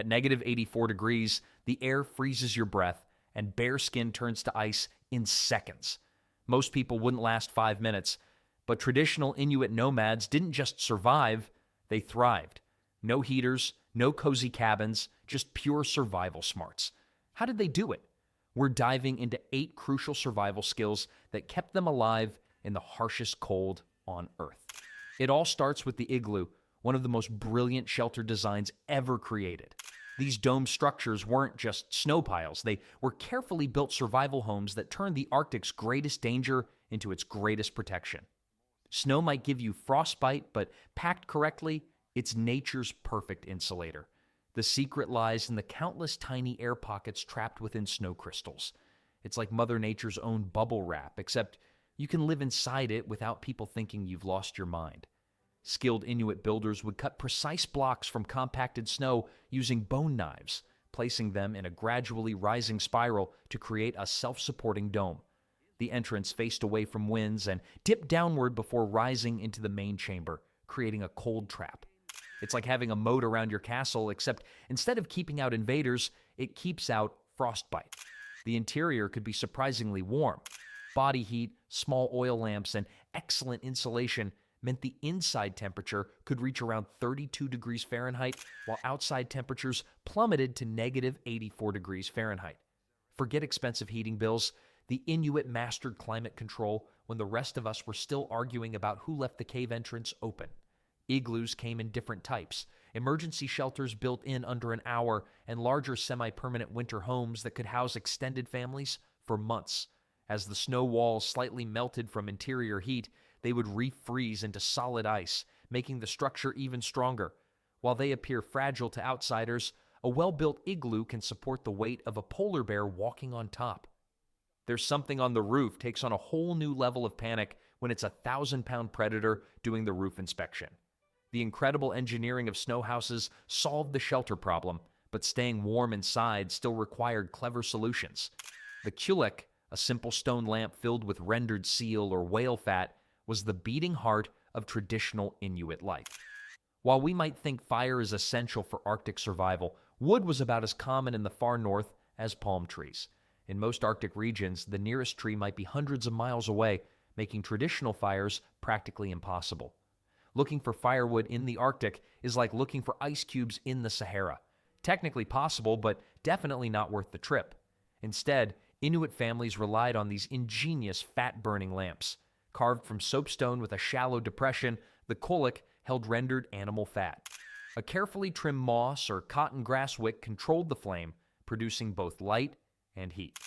At negative 84 degrees, the air freezes your breath and bare skin turns to ice in seconds. Most people wouldn't last 5 minutes, but traditional Inuit nomads didn't just survive, they thrived. No heaters, no cozy cabins, just pure survival smarts. How did they do it? We're diving into 8 crucial survival skills that kept them alive in the harshest cold on Earth. It all starts with the igloo, one of the most brilliant shelter designs ever created. These dome structures weren't just snow piles. They were carefully built survival homes that turned the Arctic's greatest danger into its greatest protection. Snow might give you frostbite, but packed correctly, it's nature's perfect insulator. The secret lies in the countless tiny air pockets trapped within snow crystals. It's like Mother Nature's own bubble wrap, except you can live inside it without people thinking you've lost your mind. Skilled Inuit builders would cut precise blocks from compacted snow using bone knives, placing them in a gradually rising spiral to create a self-supporting dome. The entrance faced away from winds and dipped downward before rising into the main chamber, creating a cold trap. It's like having a moat around your castle, except instead of keeping out invaders, it keeps out frostbite. The interior could be surprisingly warm. Body heat, small oil lamps, and excellent insulation meant the inside temperature could reach around 32 degrees Fahrenheit, while outside temperatures plummeted to negative 84 degrees Fahrenheit. Forget expensive heating bills. The Inuit mastered climate control when the rest of us were still arguing about who left the cave entrance open. Igloos came in different types, emergency shelters built in under an hour, and larger semi-permanent winter homes that could house extended families for months. As the snow walls slightly melted from interior heat, they would refreeze into solid ice, making the structure even stronger. While they appear fragile to outsiders, a well-built igloo can support the weight of a polar bear walking on top. There's something on the roof takes on a whole new level of panic when it's a 1,000-pound predator doing the roof inspection. The incredible engineering of snow houses solved the shelter problem, but staying warm inside still required clever solutions. The kulek, a simple stone lamp filled with rendered seal or whale fat, was the beating heart of traditional Inuit life. While we might think fire is essential for Arctic survival, wood was about as common in the far north as palm trees. In most Arctic regions, the nearest tree might be hundreds of miles away, making traditional fires practically impossible. Looking for firewood in the Arctic is like looking for ice cubes in the Sahara. Technically possible, but definitely not worth the trip. Instead, Inuit families relied on these ingenious fat-burning lamps. Carved from soapstone with a shallow depression, the kulek held rendered animal fat. A carefully trimmed moss or cotton grass wick controlled the flame, producing both light and heat.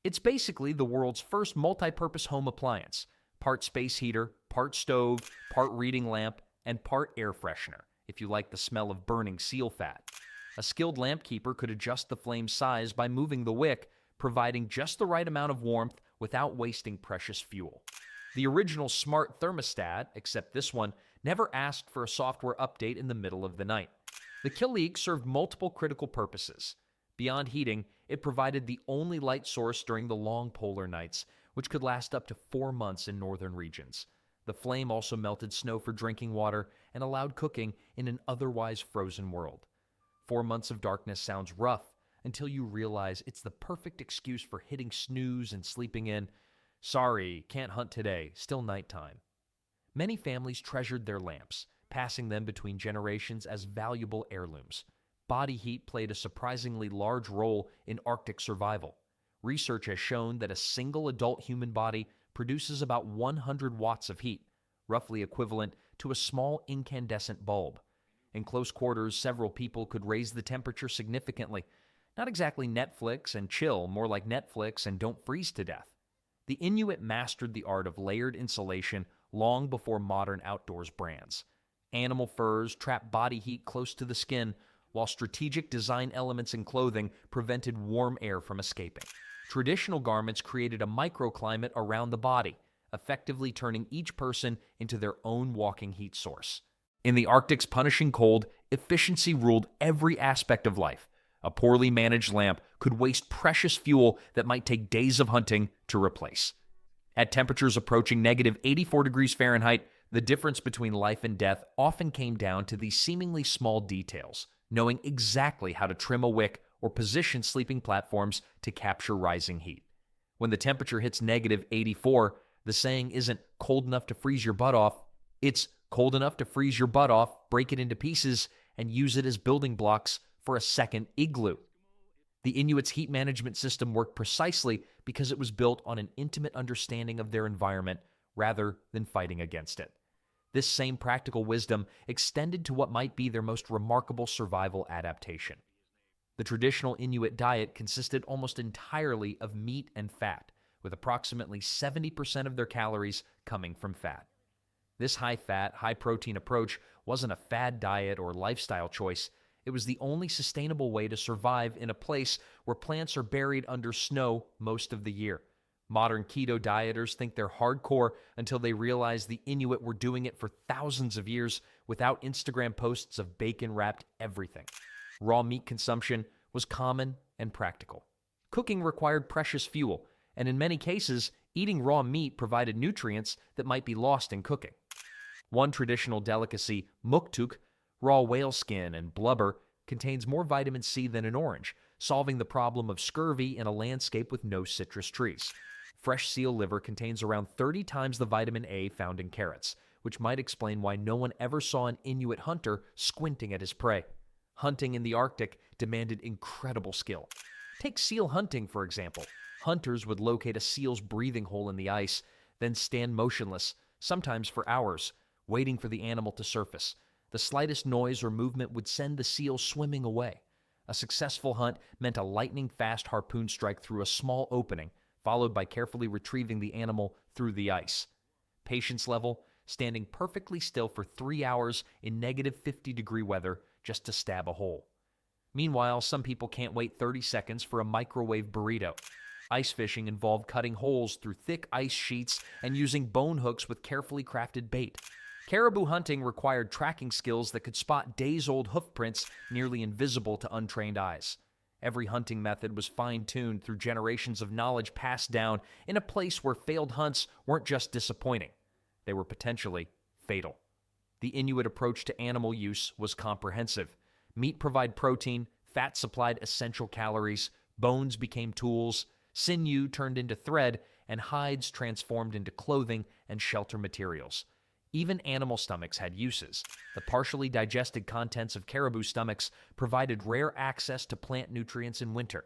It's basically the world's first multi-purpose home appliance. Part space heater, part stove, part reading lamp, and part air freshener, if you like the smell of burning seal fat. A skilled lamp keeper could adjust the flame's size by moving the wick, providing just the right amount of warmth without wasting precious fuel. The original smart thermostat, except this one, never asked for a software update in the middle of the night. The kulek served multiple critical purposes. Beyond heating, it provided the only light source during the long polar nights, which could last up to 4 months in northern regions. The flame also melted snow for drinking water and allowed cooking in an otherwise frozen world. 4 months of darkness sounds rough until you realize it's the perfect excuse for hitting snooze and sleeping in. Sorry, can't hunt today, still nighttime. Many families treasured their lamps, passing them between generations as valuable heirlooms. Body heat played a surprisingly large role in Arctic survival. Research has shown that a single adult human body produces about 100 watts of heat, roughly equivalent to a small incandescent bulb. In close quarters, several people could raise the temperature significantly. Not exactly Netflix and chill, more like Netflix and don't freeze to death. The Inuit mastered the art of layered insulation long before modern outdoors brands. Animal furs trapped body heat close to the skin, while strategic design elements in clothing prevented warm air from escaping. Traditional garments created a microclimate around the body, effectively turning each person into their own walking heat source. In the Arctic's punishing cold, efficiency ruled every aspect of life. A poorly managed lamp could waste precious fuel that might take days of hunting to replace. At temperatures approaching negative 84 degrees Fahrenheit, the difference between life and death often came down to these seemingly small details: knowing exactly how to trim a wick or position sleeping platforms to capture rising heat. When the temperature hits negative 84, the saying isn't cold enough to freeze your butt off, it's cold enough to freeze your butt off, break it into pieces, and use it as building blocks for a second igloo. The Inuits' heat management system worked precisely because it was built on an intimate understanding of their environment rather than fighting against it. This same practical wisdom extended to what might be their most remarkable survival adaptation. The traditional Inuit diet consisted almost entirely of meat and fat, with approximately 70% of their calories coming from fat. This high-fat, high-protein approach wasn't a fad diet or lifestyle choice. It was the only sustainable way to survive in a place where plants are buried under snow most of the year. Modern keto dieters think they're hardcore until they realize the Inuit were doing it for thousands of years without Instagram posts of bacon-wrapped everything. Raw meat consumption was common and practical. Cooking required precious fuel, and in many cases, eating raw meat provided nutrients that might be lost in cooking. One traditional delicacy, muktuk, raw whale skin and blubber, contains more vitamin C than an orange, solving the problem of scurvy in a landscape with no citrus trees. Fresh seal liver contains around 30 times the vitamin A found in carrots, which might explain why no one ever saw an Inuit hunter squinting at his prey. Hunting in the Arctic demanded incredible skill. Take seal hunting, for example. Hunters would locate a seal's breathing hole in the ice, then stand motionless, sometimes for hours, waiting for the animal to surface. The slightest noise or movement would send the seal swimming away. A successful hunt meant a lightning-fast harpoon strike through a small opening, followed by carefully retrieving the animal through the ice. Patience level, standing perfectly still for 3 hours in negative 50-degree weather just to stab a hole. Meanwhile, some people can't wait 30 seconds for a microwave burrito. Ice fishing involved cutting holes through thick ice sheets and using bone hooks with carefully crafted bait. Caribou hunting required tracking skills that could spot days-old hoof prints nearly invisible to untrained eyes. Every hunting method was fine-tuned through generations of knowledge passed down in a place where failed hunts weren't just disappointing. They were potentially fatal. The Inuit approach to animal use was comprehensive. Meat provided protein, fat supplied essential calories, bones became tools, sinew turned into thread, and hides transformed into clothing and shelter materials. Even animal stomachs had uses. The partially digested contents of caribou stomachs provided rare access to plant nutrients in winter.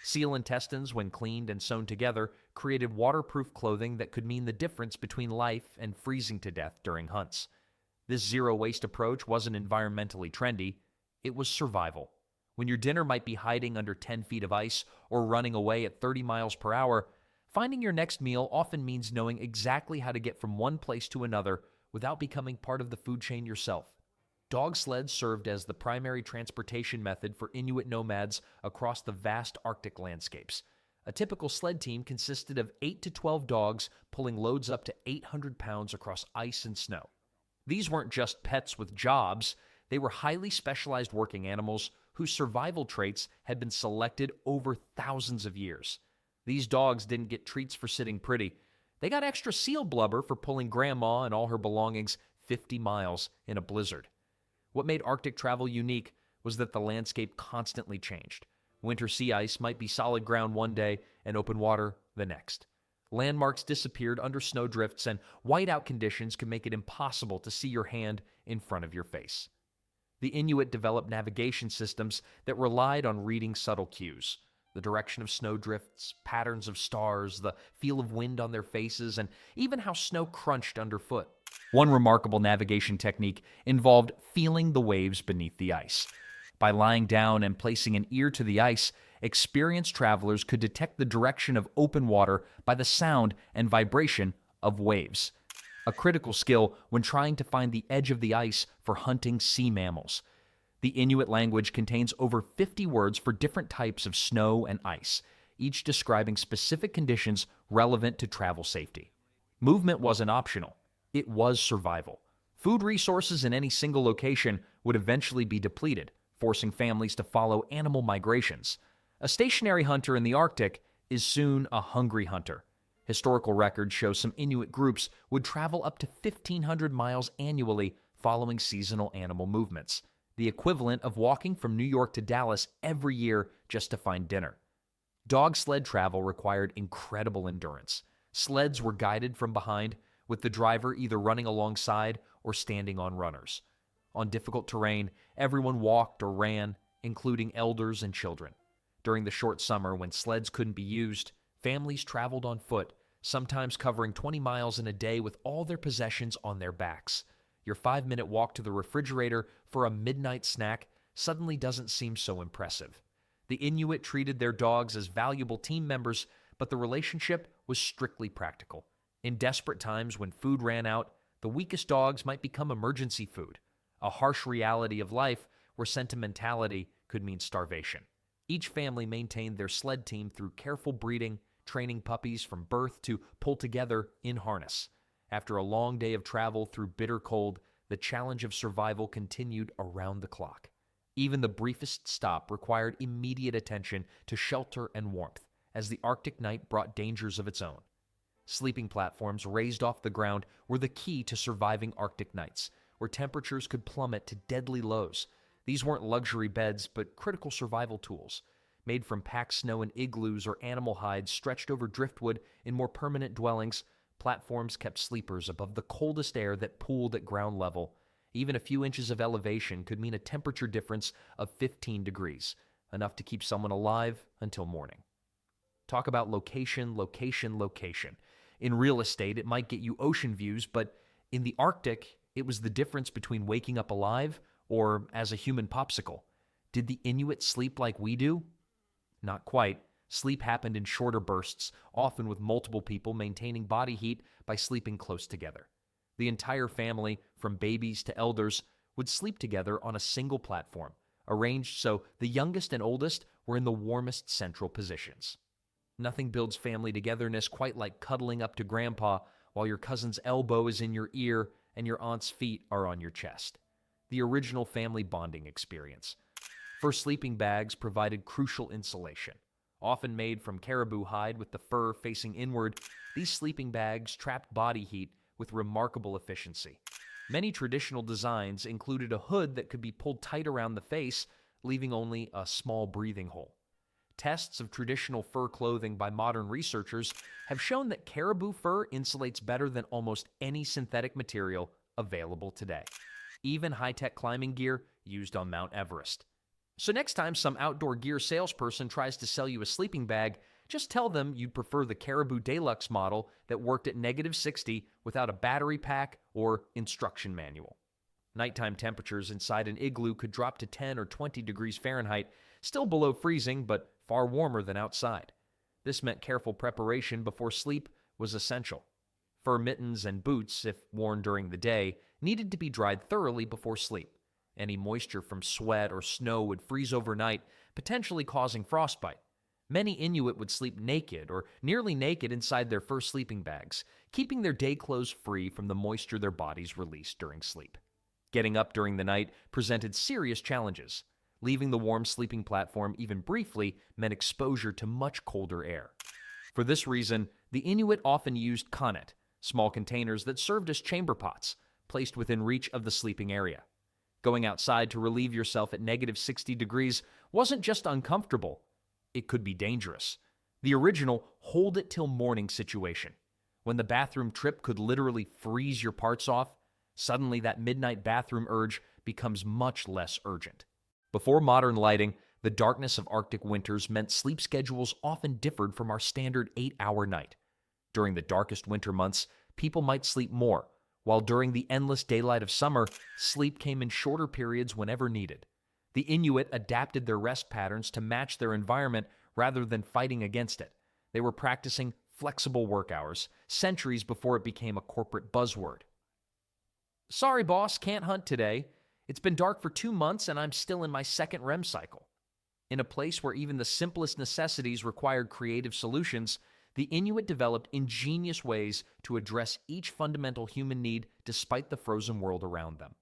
Seal intestines, when cleaned and sewn together, created waterproof clothing that could mean the difference between life and freezing to death during hunts. This zero-waste approach wasn't environmentally trendy. It was survival. When your dinner might be hiding under 10 feet of ice or running away at 30 miles per hour, finding your next meal often means knowing exactly how to get from one place to another without becoming part of the food chain yourself. Dog sleds served as the primary transportation method for Inuit nomads across the vast Arctic landscapes. A typical sled team consisted of 8 to 12 dogs pulling loads up to 800 pounds across ice and snow. These weren't just pets with jobs, they were highly specialized working animals whose survival traits had been selected over thousands of years. These dogs didn't get treats for sitting pretty. They got extra seal blubber for pulling Grandma and all her belongings 50 miles in a blizzard. What made Arctic travel unique was that the landscape constantly changed. Winter sea ice might be solid ground one day and open water the next. Landmarks disappeared under snowdrifts, and whiteout conditions could make it impossible to see your hand in front of your face. The Inuit developed navigation systems that relied on reading subtle cues. The direction of snowdrifts, patterns of stars, the feel of wind on their faces, and even how snow crunched underfoot. One remarkable navigation technique involved feeling the waves beneath the ice. By lying down and placing an ear to the ice, experienced travelers could detect the direction of open water by the sound and vibration of waves. A critical skill when trying to find the edge of the ice for hunting sea mammals. The Inuit language contains over 50 words for different types of snow and ice, each describing specific conditions relevant to travel safety. Movement wasn't optional. It was survival. Food resources in any single location would eventually be depleted, forcing families to follow animal migrations. A stationary hunter in the Arctic is soon a hungry hunter. Historical records show some Inuit groups would travel up to 1,500 miles annually following seasonal animal movements. the equivalent of walking from New York to Dallas every year just to find dinner. Dog sled travel required incredible endurance. Sleds were guided from behind, with the driver either running alongside or standing on runners. On difficult terrain, everyone walked or ran, including elders and children. During the short summer, when sleds couldn't be used, families traveled on foot, sometimes covering 20 miles in a day with all their possessions on their backs. Your 5-minute walk to the refrigerator for a midnight snack suddenly doesn't seem so impressive. The Inuit treated their dogs as valuable team members, but the relationship was strictly practical. In desperate times when food ran out, the weakest dogs might become emergency food, a harsh reality of life where sentimentality could mean starvation. Each family maintained their sled team through careful breeding, training puppies from birth to pull together in harness. After a long day of travel through bitter cold, the challenge of survival continued around the clock. Even the briefest stop required immediate attention to shelter and warmth, as the Arctic night brought dangers of its own. Sleeping platforms raised off the ground were the key to surviving Arctic nights, where temperatures could plummet to deadly lows. These weren't luxury beds, but critical survival tools. Made from packed snow and igloos or animal hides stretched over driftwood in more permanent dwellings, platforms kept sleepers above the coldest air that pooled at ground level. Even a few inches of elevation could mean a temperature difference of 15 degrees, enough to keep someone alive until morning. Talk about location, location, location. In real estate, it might get you ocean views, but in the Arctic, it was the difference between waking up alive or as a human popsicle. Did the Inuit sleep like we do? Not quite. Sleep happened in shorter bursts, often with multiple people maintaining body heat by sleeping close together. The entire family, from babies to elders, would sleep together on a single platform, arranged so the youngest and oldest were in the warmest central positions. Nothing builds family togetherness quite like cuddling up to grandpa while your cousin's elbow is in your ear and your aunt's feet are on your chest. The original family bonding experience. First sleeping bags provided crucial insulation. Often made from caribou hide with the fur facing inward, these sleeping bags trapped body heat with remarkable efficiency. Many traditional designs included a hood that could be pulled tight around the face, leaving only a small breathing hole. Tests of traditional fur clothing by modern researchers have shown that caribou fur insulates better than almost any synthetic material available today. Even high-tech climbing gear used on Mount Everest. So next time some outdoor gear salesperson tries to sell you a sleeping bag, just tell them you'd prefer the Caribou Deluxe model that worked at -60 without a battery pack or instruction manual. Nighttime temperatures inside an igloo could drop to 10 or 20 degrees Fahrenheit, still below freezing, but far warmer than outside. This meant careful preparation before sleep was essential. Fur mittens and boots, if worn during the day, needed to be dried thoroughly before sleep. Any moisture from sweat or snow would freeze overnight, potentially causing frostbite. Many Inuit would sleep naked or nearly naked inside their fur sleeping bags, keeping their day clothes free from the moisture their bodies released during sleep. Getting up during the night presented serious challenges. Leaving the warm sleeping platform even briefly meant exposure to much colder air. For this reason, the Inuit often used konnet, small containers that served as chamber pots, placed within reach of the sleeping area. Going outside to relieve yourself at -60 degrees wasn't just uncomfortable, it could be dangerous. The original hold it till morning situation. When the bathroom trip could literally freeze your parts off, suddenly that midnight bathroom urge becomes much less urgent. Before modern lighting, the darkness of Arctic winters meant sleep schedules often differed from our standard 8-hour night. During the darkest winter months, people might sleep more, while during the endless daylight of summer, sleep came in shorter periods whenever needed. The Inuit adapted their rest patterns to match their environment rather than fighting against it. They were practicing flexible work hours, centuries before it became a corporate buzzword. Sorry, boss, can't hunt today. It's been dark for 2 months and I'm still in my second REM cycle. In a place where even the simplest necessities required creative solutions, the Inuit developed ingenious ways to address each fundamental human need despite the frozen world around them.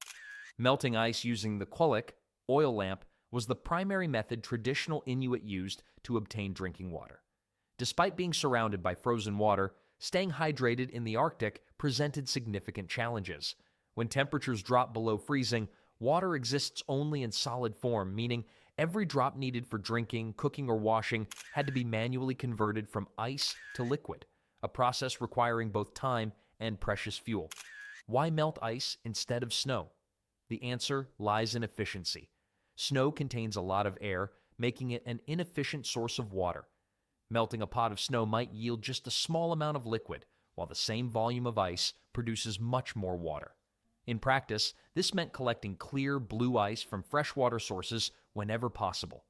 Melting ice using the quollic, oil lamp, was the primary method traditional Inuit used to obtain drinking water. Despite being surrounded by frozen water, staying hydrated in the Arctic presented significant challenges. When temperatures dropped below freezing, water exists only in solid form, meaning every drop needed for drinking, cooking, or washing had to be manually converted from ice to liquid, a process requiring both time and precious fuel. Why melt ice instead of snow? The answer lies in efficiency. Snow contains a lot of air, making it an inefficient source of water. Melting a pot of snow might yield just a small amount of liquid, while the same volume of ice produces much more water. In practice, this meant collecting clear blue ice from freshwater sources whenever possible.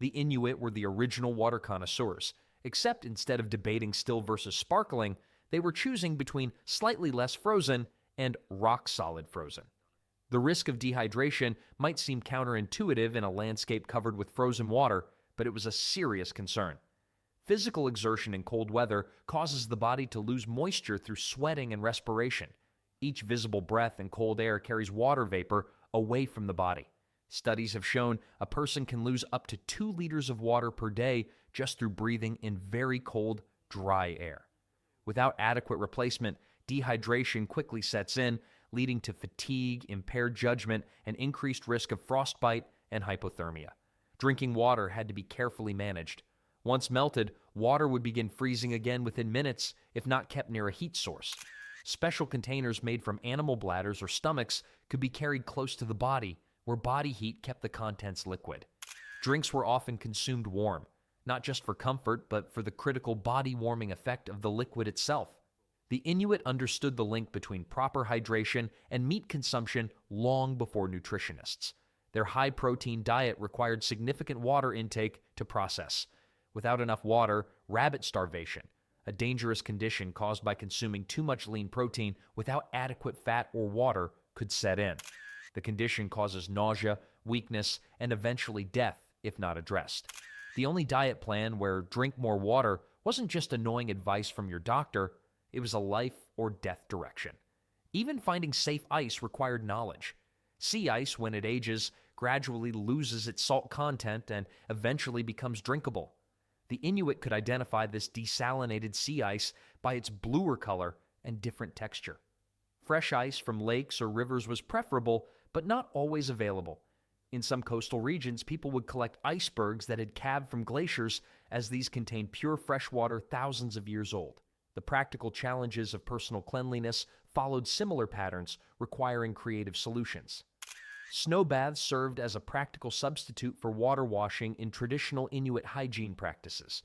The Inuit were the original water connoisseurs, except instead of debating still versus sparkling, they were choosing between slightly less frozen and rock-solid frozen. The risk of dehydration might seem counterintuitive in a landscape covered with frozen water, but it was a serious concern. Physical exertion in cold weather causes the body to lose moisture through sweating and respiration. Each visible breath in cold air carries water vapor away from the body. Studies have shown a person can lose up to 2 liters of water per day just through breathing in very cold, dry air. Without adequate replacement, dehydration quickly sets in, leading to fatigue, impaired judgment, and increased risk of frostbite and hypothermia. Drinking water had to be carefully managed. Once melted, water would begin freezing again within minutes if not kept near a heat source. Special containers made from animal bladders or stomachs could be carried close to the body, where body heat kept the contents liquid. Drinks were often consumed warm, not just for comfort, but for the critical body-warming effect of the liquid itself. The Inuit understood the link between proper hydration and meat consumption long before nutritionists. Their high-protein diet required significant water intake to process. Without enough water, rabbit starvation, a dangerous condition caused by consuming too much lean protein without adequate fat or water, could set in. The condition causes nausea, weakness, and eventually death if not addressed. The only diet plan where drink more water wasn't just annoying advice from your doctor, it was a life or death direction. Even finding safe ice required knowledge. Sea ice, when it ages, gradually loses its salt content and eventually becomes drinkable. The Inuit could identify this desalinated sea ice by its bluer color and different texture. Fresh ice from lakes or rivers was preferable, but not always available. In some coastal regions, people would collect icebergs that had calved from glaciers, as these contained pure fresh water thousands of years old. The practical challenges of personal cleanliness followed similar patterns, requiring creative solutions. Snow baths served as a practical substitute for water washing in traditional Inuit hygiene practices.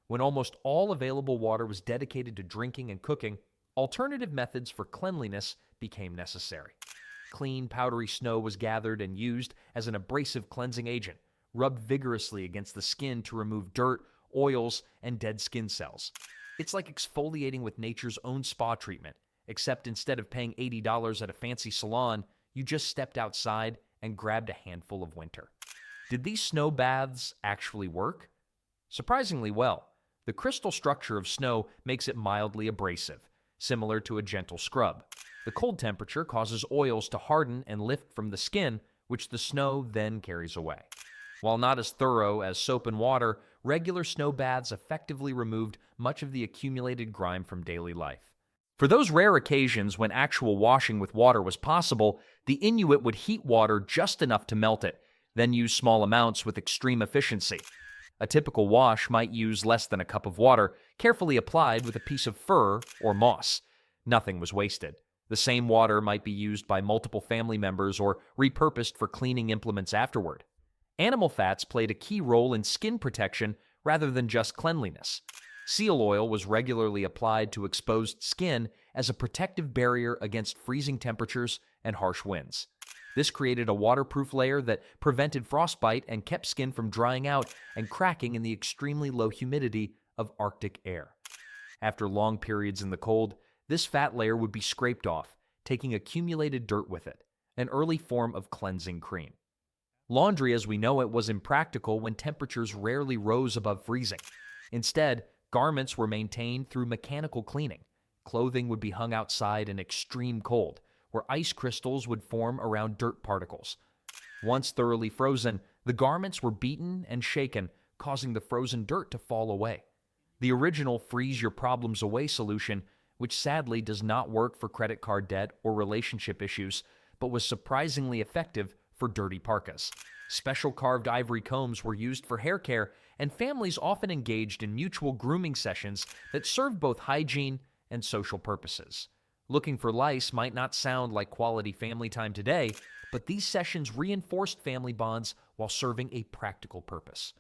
When almost all available water was dedicated to drinking and cooking, alternative methods for cleanliness became necessary. Clean, powdery snow was gathered and used as an abrasive cleansing agent, rubbed vigorously against the skin to remove dirt, oils, and dead skin cells. It's like exfoliating with nature's own spa treatment, except instead of paying $80 at a fancy salon, you just stepped outside and grabbed a handful of winter. Did these snow baths actually work? Surprisingly well. The crystal structure of snow makes it mildly abrasive, similar to a gentle scrub. The cold temperature causes oils to harden and lift from the skin, which the snow then carries away. While not as thorough as soap and water, regular snow baths effectively removed much of the accumulated grime from daily life. For those rare occasions when actual washing with water was possible, the Inuit would heat water just enough to melt it, then use small amounts with extreme efficiency. A typical wash might use less than a cup of water, carefully applied with a piece of fur or moss. Nothing was wasted. The same water might be used by multiple family members or repurposed for cleaning implements afterward. Animal fats played a key role in skin protection rather than just cleanliness. Seal oil was regularly applied to exposed skin as a protective barrier against freezing temperatures and harsh winds. This created a waterproof layer that prevented frostbite and kept skin from drying out and cracking in the extremely low humidity of Arctic air. After long periods in the cold, this fat layer would be scraped off, taking accumulated dirt with it, an early form of cleansing cream. Laundry as we know it was impractical when temperatures rarely rose above freezing. Instead, garments were maintained through mechanical cleaning. Clothing would be hung outside in extreme cold, where ice crystals would form around dirt particles. Once thoroughly frozen, the garments were beaten and shaken, causing the frozen dirt to fall away. The original freeze-your-problems-away solution, which sadly does not work for credit card debt or relationship issues, but was surprisingly effective for dirty parkas. Special carved ivory combs were used for hair care, and families often engaged in mutual grooming sessions that served both hygiene and social purposes. Looking for lice might not sound like quality family time today, but these sessions reinforced family bonds while serving a practical purpose.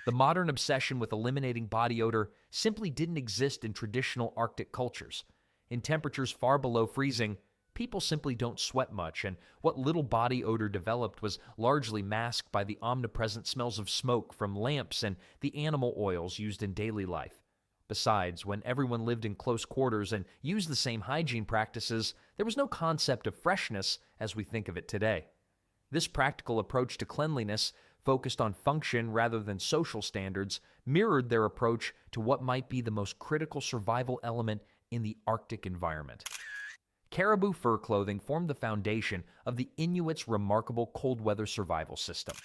The modern obsession with eliminating body odor simply didn't exist in traditional Arctic cultures. In temperatures far below freezing, people simply don't sweat much, and what little body odor developed was largely masked by the omnipresent smells of smoke from lamps and the animal oils used in daily life. Besides, when everyone lived in close quarters and used the same hygiene practices, there was no concept of freshness as we think of it today. This practical approach to cleanliness, focused on function rather than social standards, mirrored their approach to what might be the most critical survival element in the Arctic environment. Caribou fur clothing formed the foundation of the Inuits' remarkable cold weather survival system.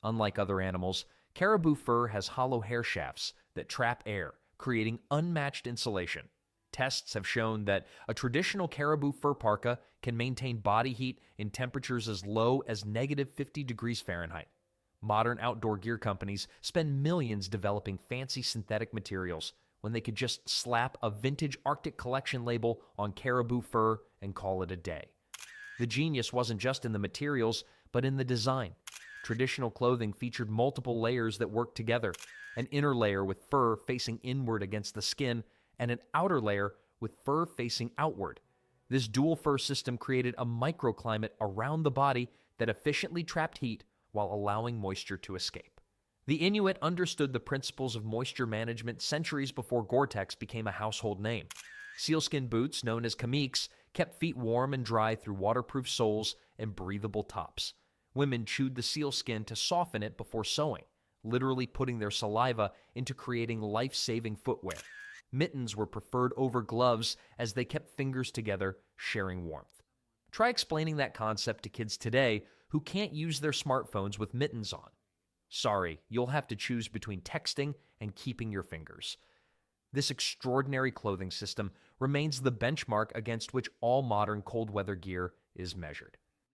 Unlike other animals, caribou fur has hollow hair shafts that trap air, creating unmatched insulation. Tests have shown that a traditional caribou fur parka can maintain body heat in temperatures as low as -50 degrees Fahrenheit. Modern outdoor gear companies spend millions developing fancy synthetic materials when they could just slap a vintage Arctic collection label on caribou fur and call it a day. The genius wasn't just in the materials, but in the design. Traditional clothing featured multiple layers that worked together, an inner layer with fur facing inward against the skin, and an outer layer with fur facing outward. This dual fur system created a microclimate around the body that efficiently trapped heat while allowing moisture to escape. The Inuit understood the principles of moisture management centuries before Gore-Tex became a household name. Sealskin boots, known as kamiks, kept feet warm and dry through waterproof soles and breathable tops. Women chewed the sealskin to soften it before sewing, literally putting their saliva into creating life-saving footwear. Mittens were preferred over gloves as they kept fingers together, sharing warmth. Try explaining that concept to kids today who can't use their smartphones with mittens on. Sorry, you'll have to choose between texting and keeping your fingers. This extraordinary clothing system remains the benchmark against which all modern cold weather gear is measured.